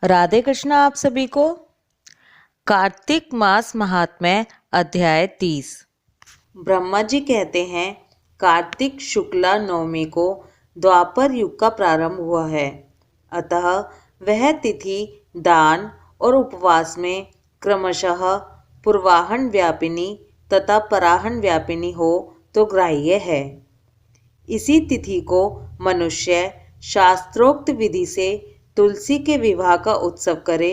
राधे कृष्ण आप सभी को। कार्तिक मास महात्म्य अध्याय 30। ब्रह्मा जी कहते हैं, कार्तिक शुक्ला नवमी को द्वापर युग का प्रारंभ हुआ है। अतः वह तिथि दान और उपवास में क्रमशः पूर्वाहन व्यापिनी तथा पराहन व्यापिनी हो तो ग्राह्य है। इसी तिथि को मनुष्य शास्त्रोक्त विधि से तुलसी के विवाह का उत्सव करे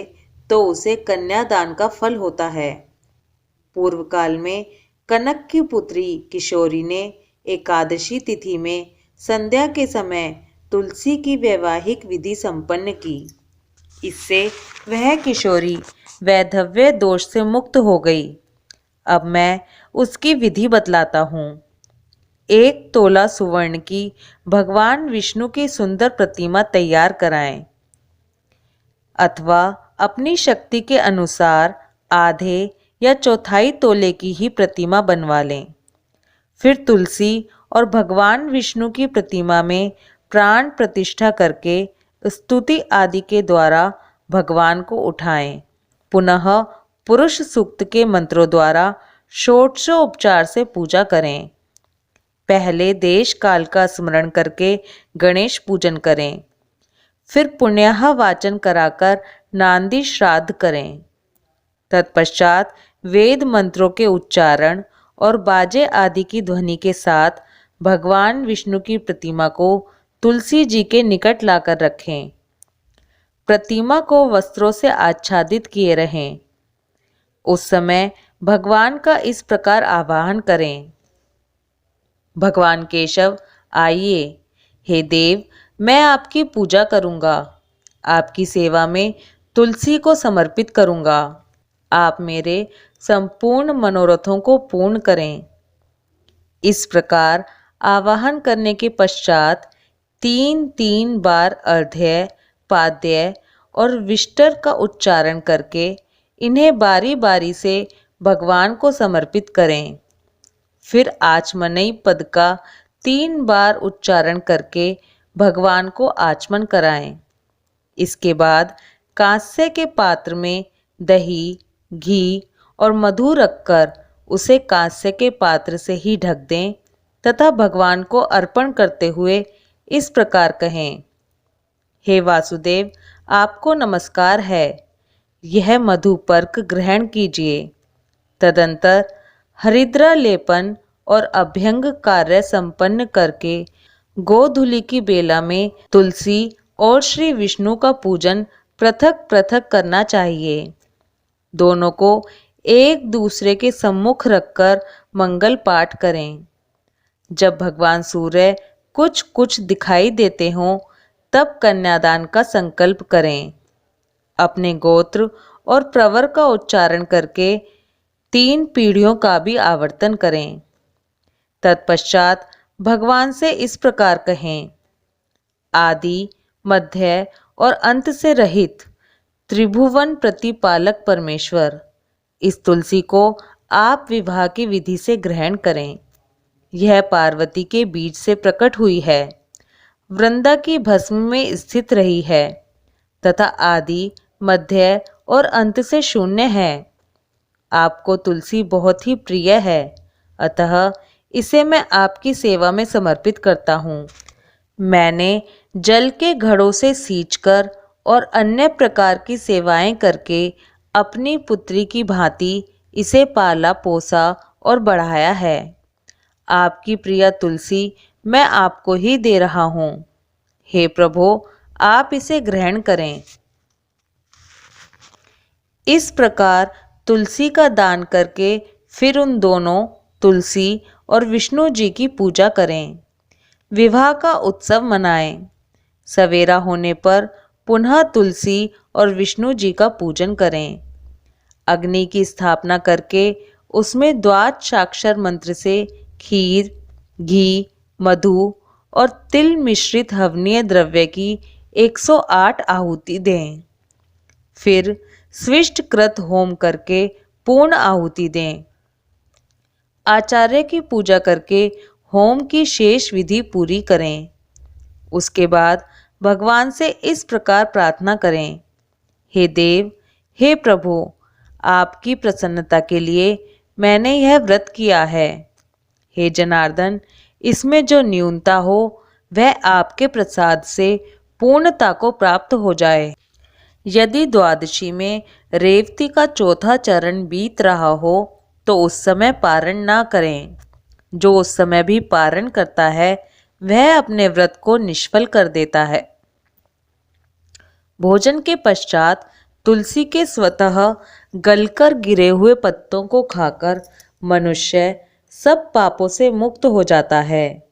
तो उसे कन्यादान का फल होता है। पूर्व काल में कनक की पुत्री किशोरी ने एकादशी तिथि में संध्या के समय तुलसी की वैवाहिक विधि संपन्न की। इससे वह किशोरी वैधव्य दोष से मुक्त हो गई। अब मैं उसकी विधि बतलाता हूँ। 1 तोला सुवर्ण की भगवान विष्णु की सुंदर प्रतिमा तैयार कराएं, अथवा अपनी शक्ति के अनुसार आधे या चौथाई तोले की ही प्रतिमा बनवा लें। फिर तुलसी और भगवान विष्णु की प्रतिमा में प्राण प्रतिष्ठा करके स्तुति आदि के द्वारा भगवान को उठाएं। पुनः पुरुष सूक्त के मंत्रों द्वारा षोडशोपचार से पूजा करें। पहले देश काल का स्मरण करके गणेश पूजन करें। फिर पुण्याह वाचन कराकर नांदी श्राद्ध करें। तत्पश्चात वेद मंत्रों के उच्चारण और बाजे आदि की ध्वनि के साथ भगवान विष्णु की प्रतिमा को तुलसी जी के निकट लाकर रखें। प्रतिमा को वस्त्रों से आच्छादित किए रहें। उस समय भगवान का इस प्रकार आवाहन करें, भगवान केशव आइए। हे देव, मैं आपकी पूजा करूँगा, आपकी सेवा में तुलसी को समर्पित करूँगा। आप मेरे संपूर्ण मनोरथों को पूर्ण करें। इस प्रकार आवाहन करने के पश्चात 3 बार अर्ध्य, पाद्य और विष्टर का उच्चारण करके इन्हें बारी बारी से भगवान को समर्पित करें। फिर आचमनई पद का 3 बार उच्चारण करके भगवान को आचमन कराएं। इसके बाद कांस्य के पात्र में दही, घी और मधु रखकर उसे कांस्य के पात्र से ही ढक दें तथा भगवान को अर्पण करते हुए इस प्रकार कहें, हे वासुदेव, आपको नमस्कार है, यह मधुपर्क ग्रहण कीजिए। तदंतर हरिद्रा लेपन और अभ्यंग कार्य संपन्न करके गोधूलि की बेला में तुलसी और श्री विष्णु का पूजन पृथक पृथक करना चाहिए। दोनों को एक दूसरे के सम्मुख रखकर मंगल पाठ करें। जब भगवान सूर्य कुछ कुछ दिखाई देते हों तब कन्यादान का संकल्प करें। अपने गोत्र और प्रवर का उच्चारण करके 3 पीढ़ियों का भी आवर्तन करें। तत्पश्चात भगवान से इस प्रकार कहें, आदि, मध्य और अंत से रहित त्रिभुवन प्रतिपालक परमेश्वर, इस तुलसी को आप विवाह की विधि से ग्रहण करें। यह पार्वती के बीज से प्रकट हुई है, वृंदा की भस्म में स्थित रही है तथा आदि, मध्य और अंत से शून्य है। आपको तुलसी बहुत ही प्रिय है, अतः इसे मैं आपकी सेवा में समर्पित करता हूँ। मैंने जल के घड़ों से सींचकर और अन्य प्रकार की सेवाएं करके अपनी पुत्री की भांति इसे पाला पोसा और बढ़ाया है। आपकी प्रिय तुलसी मैं आपको ही दे रहा हूँ। हे प्रभो, आप इसे ग्रहण करें। इस प्रकार तुलसी का दान करके फिर उन दोनों तुलसी और विष्णु जी की पूजा करें। विवाह का उत्सव मनाएं। सवेरा होने पर पुनः तुलसी और विष्णु जी का पूजन करें। अग्नि की स्थापना करके उसमें द्वादशाक्षर मंत्र से खीर, घी, मधु और तिल मिश्रित हवनीय द्रव्य की 108 आहुति दें। फिर स्विष्ट कृत होम करके पूर्ण आहुति दें। आचार्य की पूजा करके होम की शेष विधि पूरी करें। उसके बाद भगवान से इस प्रकार प्रार्थना करें, हे देव, हे प्रभु, आपकी प्रसन्नता के लिए मैंने यह व्रत किया है। हे जनार्दन, इसमें जो न्यूनता हो वह आपके प्रसाद से पूर्णता को प्राप्त हो जाए। यदि द्वादशी में रेवती का चौथा चरण बीत रहा हो तो उस समय पारण ना करें। जो उस समय भी पारण करता है वह अपने व्रत को निष्फल कर देता है। भोजन के पश्चात तुलसी के स्वतः गलकर गिरे हुए पत्तों को खाकर मनुष्य सब पापों से मुक्त हो जाता है।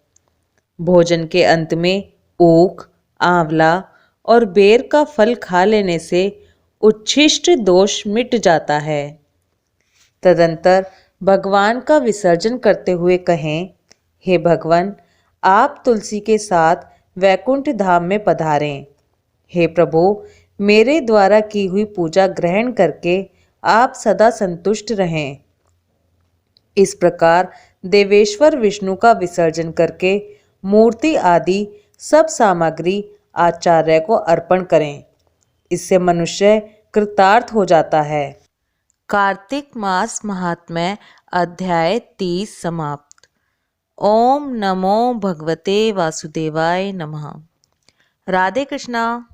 भोजन के अंत में ऊख, आंवला और बेर का फल खा लेने से उच्छिष्ट दोष मिट जाता है। तदंतर भगवान का विसर्जन करते हुए कहें, हे भगवान, आप तुलसी के साथ वैकुंठ धाम में पधारें। हे प्रभु, मेरे द्वारा की हुई पूजा ग्रहण करके आप सदा संतुष्ट रहें। इस प्रकार देवेश्वर विष्णु का विसर्जन करके मूर्ति आदि सब सामग्री आचार्य को अर्पण करें। इससे मनुष्य कृतार्थ हो जाता है। कार्तिक मास महात्म्य अध्याय 30 समाप्त। ओम नमो भगवते वासुदेवाय नमः। राधे कृष्णा।